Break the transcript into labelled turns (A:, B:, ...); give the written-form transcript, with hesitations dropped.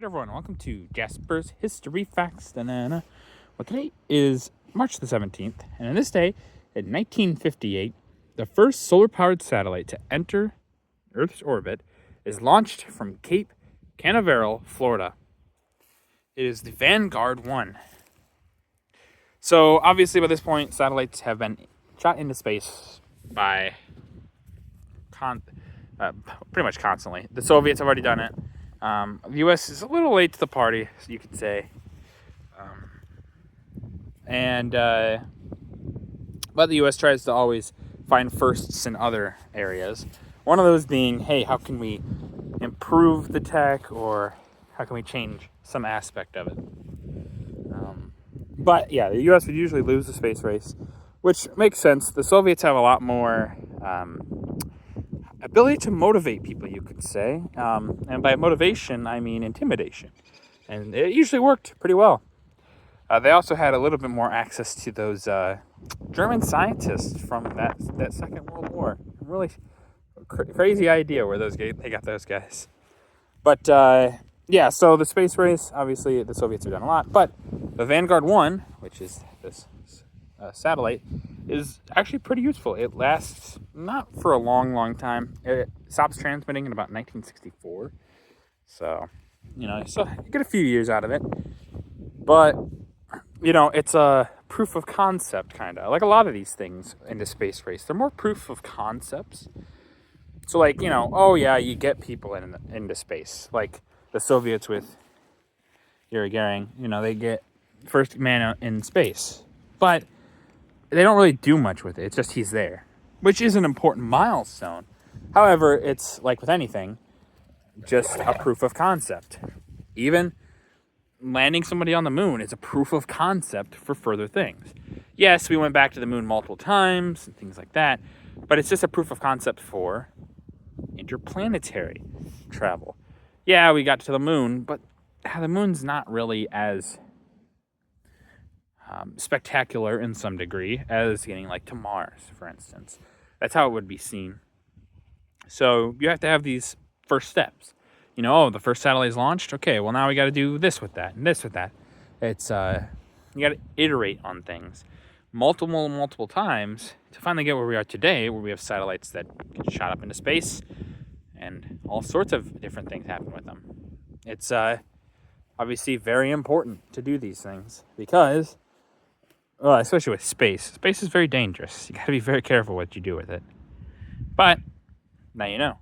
A: Hey everyone, welcome to Jasper's History Facts. Well, today is March the 17th, and on this day, in 1958, the first solar-powered satellite to enter Earth's orbit is launched from Cape Canaveral, Florida. It is the Vanguard 1. So, obviously, by this point, satellites have been shot into space by pretty much constantly. The Soviets have already done it. The U.S. is a little late to the party, you could say. But the U.S. tries to always find firsts in other areas. One of those being, hey, how can we improve the tech, or how can we change some aspect of it? But yeah, the U.S. would usually lose the space race, which makes sense. The Soviets have a lot more ability to motivate people, you could say. And by motivation, I mean intimidation. And it usually worked pretty well. They also had a little bit more access to those German scientists from that Second World War. Really crazy idea where they got those guys. But yeah, so the space race, obviously the Soviets have done a lot. But the Vanguard 1, which is this satellite, is actually pretty useful. It lasts not for a long time. It stops transmitting in about 1964. So, you get a few years out of it. But, it's a proof of concept, kind of. Like a lot of these things in the space race, they're more proof of concepts. So, oh yeah, you get people into space. Like the Soviets with Yuri Gagarin, they get first man in space. But they don't really do much with it. It's just he's there, which is an important milestone. However, it's like with anything, just a proof of concept. Even landing somebody on the moon is a proof of concept for further things. Yes, we went back to the moon multiple times and things like that, but it's just a proof of concept for interplanetary travel. Yeah, we got to the moon, but the moon's not really as spectacular in some degree as getting to Mars, for instance. That's how it would be seen. So you have to have these first steps. The first satellite is launched. Okay, well now we got to do this with that and this with that. It's you got to iterate on things multiple times to finally get where we are today, where we have satellites that get shot up into space and all sorts of different things happen with them. It's obviously very important to do these things because, well, especially with space. Space is very dangerous. You got to be very careful what you do with it. But now you know.